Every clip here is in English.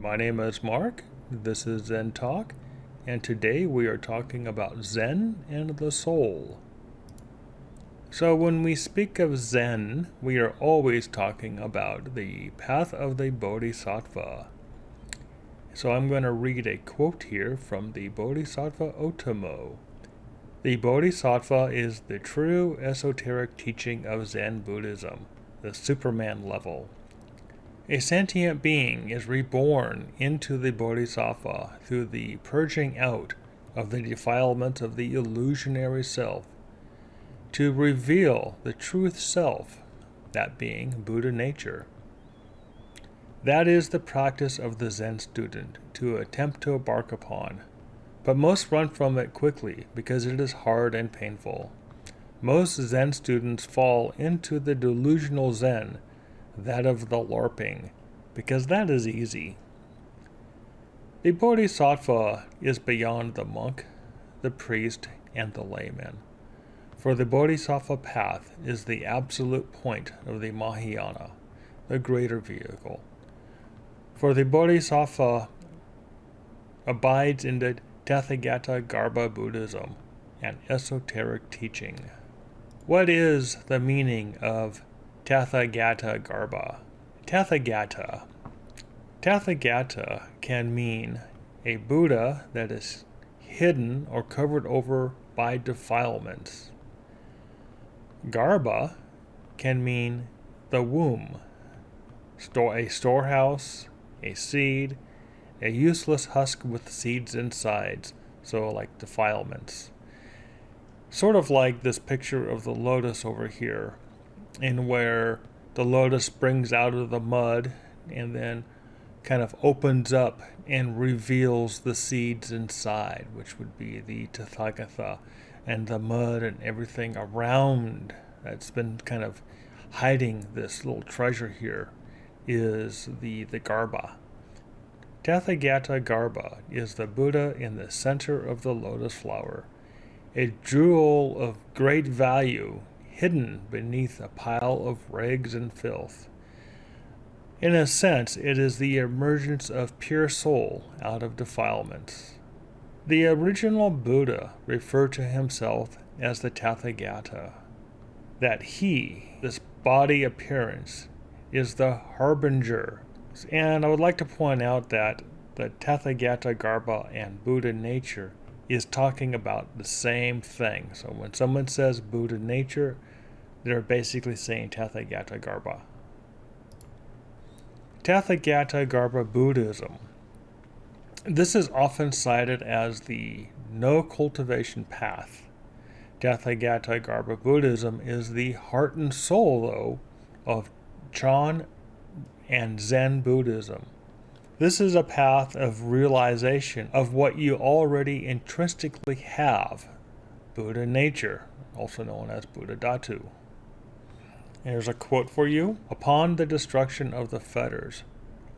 My name is Mark, this is Zen Talk, and today we are talking about Zen and the Soul. So when we speak of Zen, we are always talking about the Path of the Bodhisattva. So I'm going to read a quote here from the Bodhisattva Otomo. The Bodhisattva is the true esoteric teaching of Zen Buddhism, the Superman level. A sentient being is reborn into the Bodhisattva through the purging out of the defilement of the illusionary self, to reveal the truth self, that being Buddha nature. That is the practice of the Zen student to attempt to embark upon, but most run from it quickly because it is hard and painful. Most Zen students fall into the delusional Zen, that of the LARPing, because that is easy. The Bodhisattva is beyond the monk, the priest, and the layman, for the Bodhisattva path is the absolute point of the Mahayana, the greater vehicle. For the Bodhisattva abides in the Tathagatagarbha Buddhism, an esoteric teaching. What is the meaning of Tathagatagarbha? Tathagata can mean a Buddha that is hidden or covered over by defilements. Garbha can mean the womb, a storehouse, a seed, a useless husk with seeds inside, so like defilements. Sort of like this picture of the lotus over here, in where the lotus springs out of the mud and then kind of opens up and reveals the seeds inside, which would be the Tathagatha, and the mud and everything around that's been kind of hiding this little treasure here is the Garbha. Tathagatagarbha is the Buddha in the center of the lotus flower, a jewel of great value hidden beneath a pile of rags and filth. In a sense, it is the emergence of pure soul out of defilements. The original Buddha referred to himself as the Tathagata, that he, this body appearance, is the harbinger. And I would like to point out that the Tathagatagarbha and Buddha nature is talking about the same thing. So when someone says Buddha nature, they're basically saying Tathagatagarbha. Tathagatagarbha Buddhism. This is often cited as the no cultivation path. Tathagatagarbha Buddhism is the heart and soul, though, of Chan and Zen Buddhism. This is a path of realization of what you already intrinsically have, Buddha nature, also known as Buddha Dhatu. Here's a quote for you. Upon the destruction of the fetters,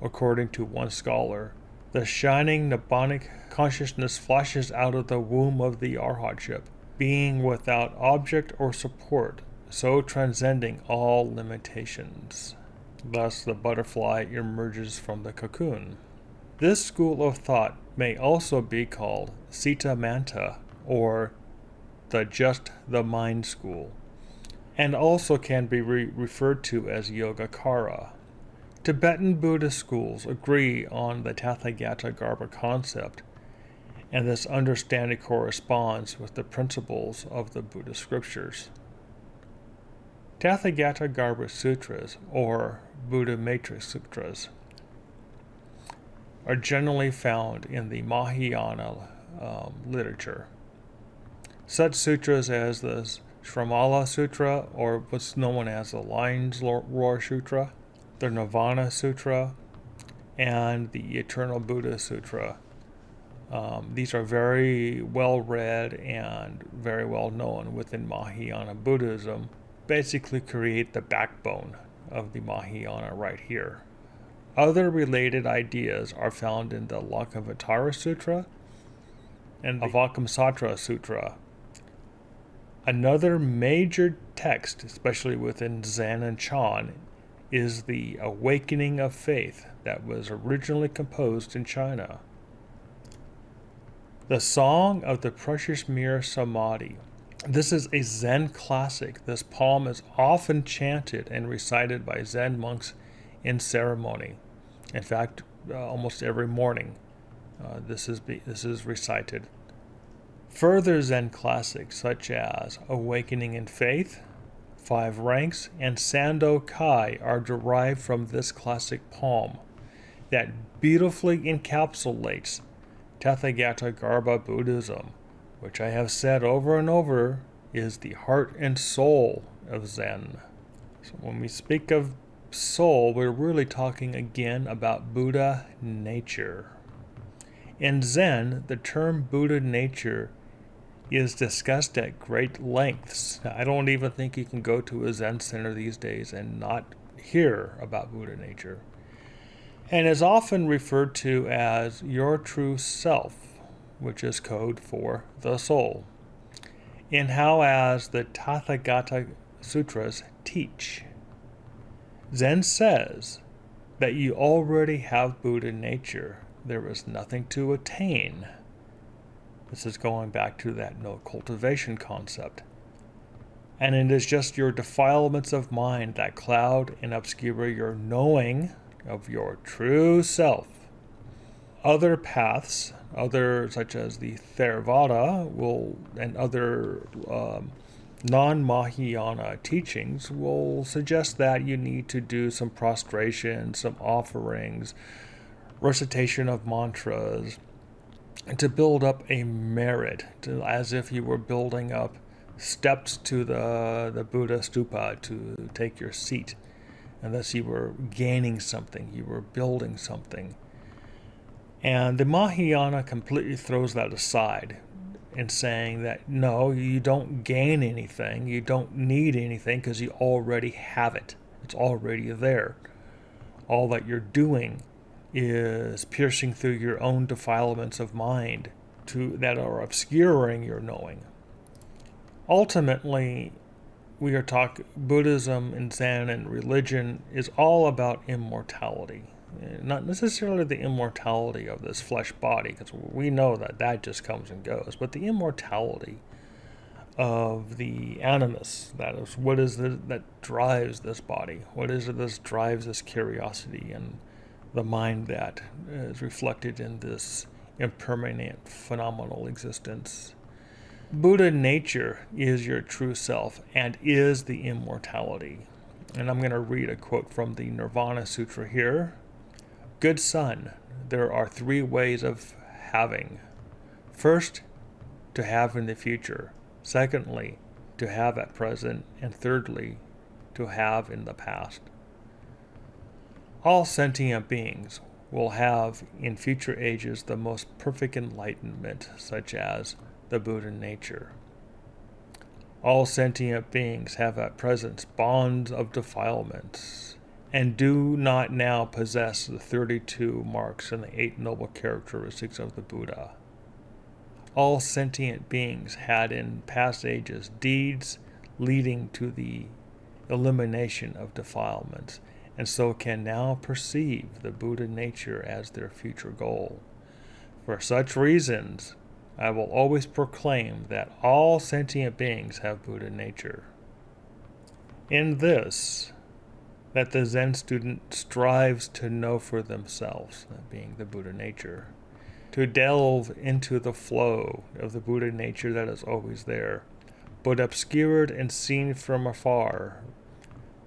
according to one scholar, the shining Nibbanic consciousness flashes out of the womb of the Arhatship, being without object or support, so transcending all limitations. Thus the butterfly emerges from the cocoon. This school of thought may also be called Sita Manta, or the mind school, and also can be referred to as Yogacara. Tibetan Buddhist schools agree on the Tathagatagarbha concept, and this understanding corresponds with the principles of the Buddhist scriptures. Tathagatagarbha Sutras, or Buddha Matrix Sutras, are generally found in the Mahayana literature. Such sutras as the Srimala Sutra, or what's known as the Lion's Roar Sutra, the Nirvana Sutra, and the Eternal Buddha Sutra. These are very well read and very well known within Mahayana Buddhism. Basically create the backbone of the Mahayana right here. Other related ideas are found in the Lankavatara Sutra and the Avakamsatra Sutra. Another major text, especially within Zen and Chan, is the awakening of faith that was originally composed in China. The Song of the Precious Mirror Samadhi. This is a Zen classic. This poem is often chanted and recited by Zen monks in ceremony. In fact, almost every morning this is recited. Further Zen classics such as Awakening in Faith, Five Ranks, and Sando Kai are derived from this classic poem that beautifully encapsulates Tathagatagarbha Buddhism, which I have said over and over is the heart and soul of Zen. So when we speak of soul, we're really talking again about Buddha nature. In Zen, the term Buddha nature is discussed at great lengths. Now, I don't even think you can go to a Zen center these days and not hear about Buddha nature, and is often referred to as your true self, which is code for the soul, in how as the Tathagata Sutras teach. Zen says that you already have Buddha nature. There is nothing to attain. This is going back to that no cultivation concept. And it is just your defilements of mind that cloud and obscure your knowing of your true self. Other paths, such as the Theravada, and other non-Mahayana teachings will suggest that you need to do some prostration, some offerings, recitation of mantras, to build up a merit, as if you were building up steps to the Buddha stupa to take your seat. And thus you were gaining something, you were building something. And the Mahayana completely throws that aside in saying that no, you don't gain anything, you don't need anything because you already have it. It's already there. All that you're doing is piercing through your own defilements of mind that are obscuring your knowing. Ultimately, we are talking Buddhism and Zen and religion is all about immortality. Not necessarily the immortality of this flesh body, because we know that just comes and goes, but the immortality of the animus, that is, what is it that drives this body? What is it that drives this curiosity and the mind that is reflected in this impermanent phenomenal existence? Buddha nature is your true self and is the immortality. And I'm going to read a quote from the Nirvana Sutra here. Good son, there are three ways of having. First, to have in the future. Secondly, to have at present. And thirdly, to have in the past. All sentient beings will have in future ages the most perfect enlightenment, such as the Buddha nature. All sentient beings have at present bonds of defilements, and do not now possess the 32 marks and the 8 noble characteristics of the Buddha. All sentient beings had in past ages deeds leading to the elimination of defilements, and so can now perceive the Buddha nature as their future goal. For such reasons, I will always proclaim that all sentient beings have Buddha nature. In this, that the Zen student strives to know for themselves, that being the Buddha nature, to delve into the flow of the Buddha nature that is always there, but obscured and seen from afar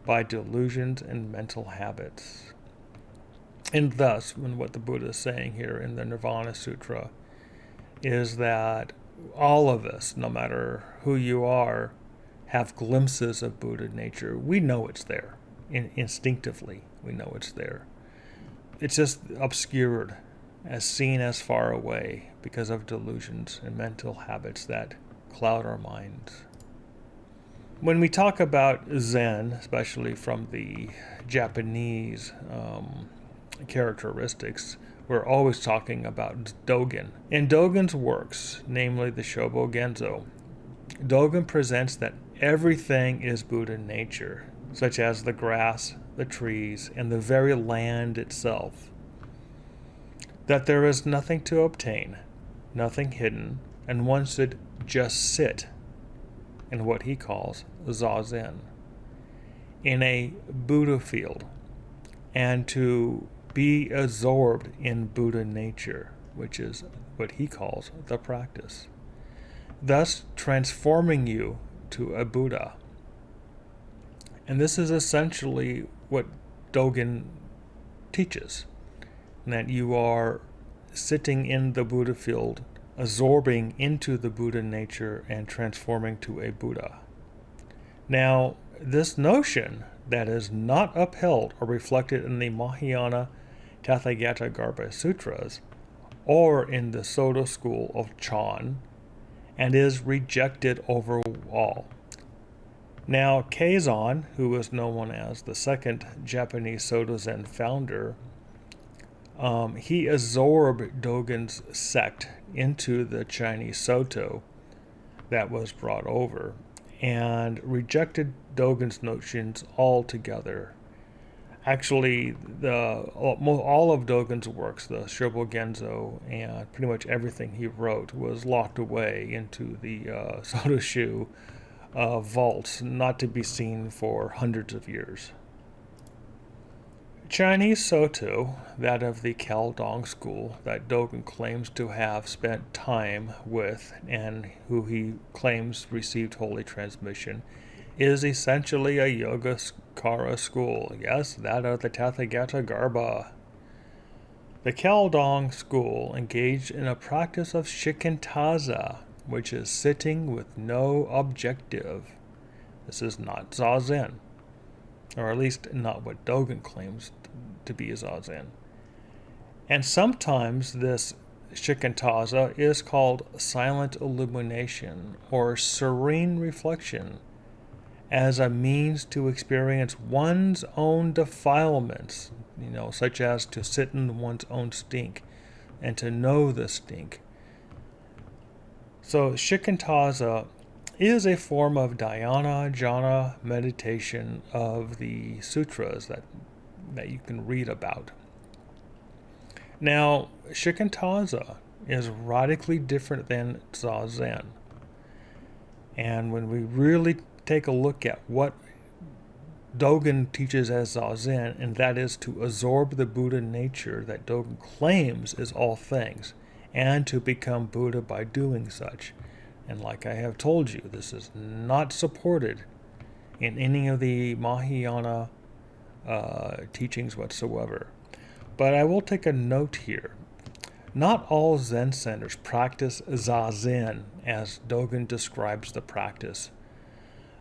by delusions and mental habits. And thus, when what the Buddha is saying here in the Nirvana Sutra is that all of us, no matter who you are, have glimpses of Buddha nature. We know it's there. Instinctively, we know it's there. It's just obscured, as seen as far away, because of delusions and mental habits that cloud our minds. When we talk about Zen, especially from the Japanese characteristics, we're always talking about Dogen. In Dogen's works, namely the Shobo Genzo, Dogen presents that everything is Buddha nature. such as the grass, the trees, and the very land itself. That there is nothing to obtain, nothing hidden, and one should just sit in what he calls Zazen, in a Buddha field, and to be absorbed in Buddha nature, which is what he calls the practice, thus transforming you to a Buddha. And this is essentially what Dogen teaches, that you are sitting in the Buddha field, absorbing into the Buddha nature and transforming to a Buddha. Now, this notion that is not upheld or reflected in the Mahayana Tathagatagarbha Sutras or in the Soto school of Chan, and is rejected overall. Now, Keizan, who was known as the second Japanese Soto Zen founder, he absorbed Dogen's sect into the Chinese Soto that was brought over and rejected Dogen's notions altogether. Actually, all of Dogen's works, the Shobogenzo, and pretty much everything he wrote was locked away into the Soto Shu vaults, not to be seen for hundreds of years. Chinese Soto, that of the Kaldong school that Dogen claims to have spent time with and who he claims received holy transmission, is essentially a Yogacara school. Yes, that of the Tathagatagarbha. The Kaldong school engaged in a practice of shikantaza, which is sitting with no objective. This is not Zazen, or at least not what Dogen claims to be Zazen. And sometimes this shikantaza is called silent illumination or serene reflection as a means to experience one's own defilements, such as to sit in one's own stink and to know the stink. So shikantaza is a form of dhyana jhana meditation of the sutras that you can read about. Now, shikantaza is radically different than zazen. And when we really take a look at what Dogen teaches as zazen, and that is to absorb the Buddha nature that Dogen claims is all things, and to become Buddha by doing such. And like I have told you, this is not supported in any of the Mahayana teachings whatsoever. But I will take a note here. Not all Zen centers practice Zazen as Dogen describes the practice.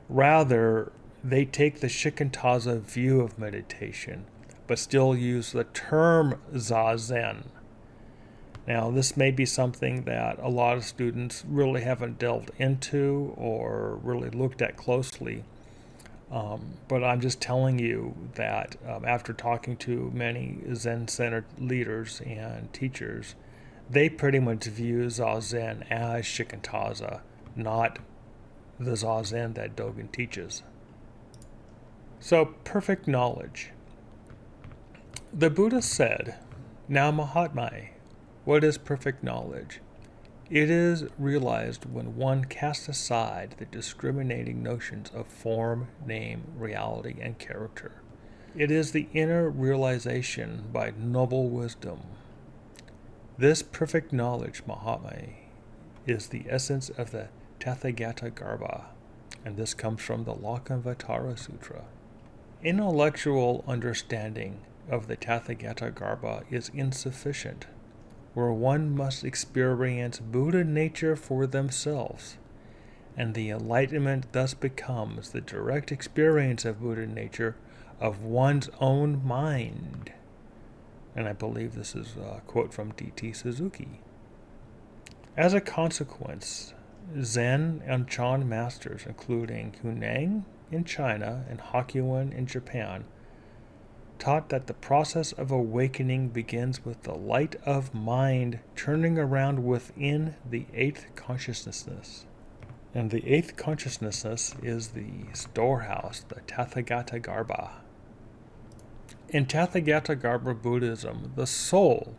Rather, they take the shikantaza view of meditation, but still use the term Zazen. Now, this may be something that a lot of students really haven't delved into or really looked at closely. But I'm just telling you that after talking to many Zen-centered leaders and teachers, they pretty much view Zazen as shikantaza, not the Zazen that Dogen teaches. So, perfect knowledge. The Buddha said, "Now Mahatma, what is perfect knowledge? It is realized when one casts aside the discriminating notions of form, name, reality, and character. It is the inner realization by noble wisdom. This perfect knowledge, Mahatma, is the essence of the Tathagatagarbha, and this comes from the Lokavatara Sutra. Intellectual understanding of the Tathagatagarbha is insufficient, where one must experience Buddha nature for themselves, and the enlightenment thus becomes the direct experience of Buddha nature of one's own mind." And I believe this is a quote from D.T. Suzuki. As a consequence, Zen and Chan masters, including Huineng in China and Hakuin in Japan, taught that the process of awakening begins with the light of mind turning around within the eighth consciousness. And the eighth consciousness is the storehouse, the Tathagatagarbha. In Tathagatagarbha Buddhism, the soul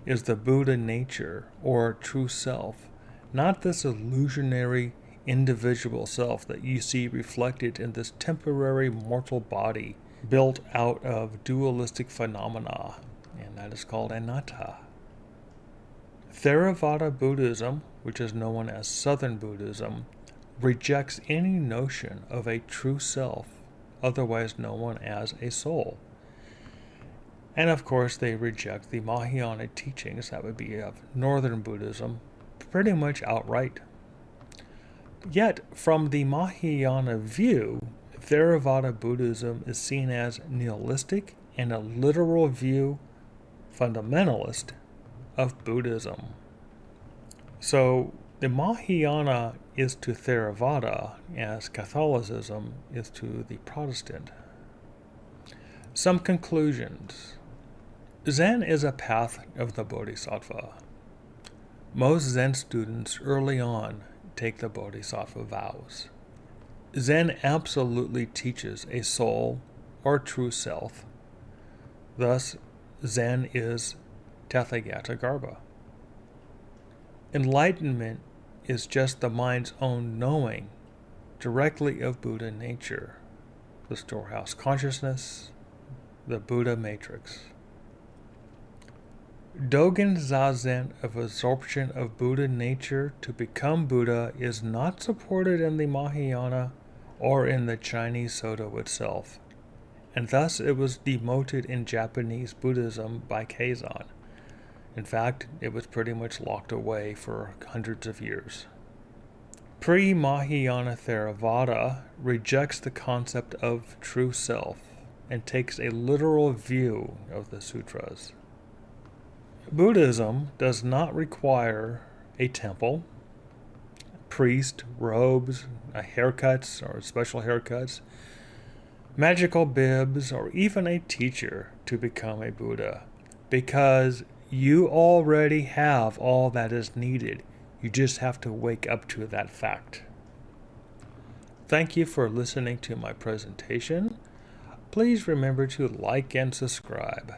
is the Buddha nature, or true self, not this illusionary individual self that you see reflected in this temporary mortal body built out of dualistic phenomena, and that is called anatta. Theravada Buddhism, which is known as Southern Buddhism, rejects any notion of a true self, otherwise known as a soul. And of course, they reject the Mahayana teachings, that would be of Northern Buddhism, pretty much outright. Yet, from the Mahayana view, Theravada Buddhism is seen as nihilistic and a literal view, fundamentalist, of Buddhism. So, the Mahayana is to Theravada as Catholicism is to the Protestant. Some conclusions. Zen is a path of the Bodhisattva. Most Zen students early on take the Bodhisattva vows. Zen absolutely teaches a soul or true self. Thus, Zen is Tathagatagarbha. Enlightenment is just the mind's own knowing directly of Buddha nature, the storehouse consciousness, the Buddha matrix. Dogen Zazen of absorption of Buddha nature to become Buddha is not supported in the Mahayana or in the Chinese Soto itself, and thus it was demoted in Japanese Buddhism by Keizan. In fact, it was pretty much locked away for hundreds of years. Pre-Mahayana Theravada rejects the concept of true self and takes a literal view of the sutras. Buddhism does not require a temple, priest, robes, haircuts or special haircuts, magical bibs, or even a teacher to become a Buddha, because you already have all that is needed. You just have to wake up to that fact. Thank you for listening to my presentation. Please remember to like and subscribe.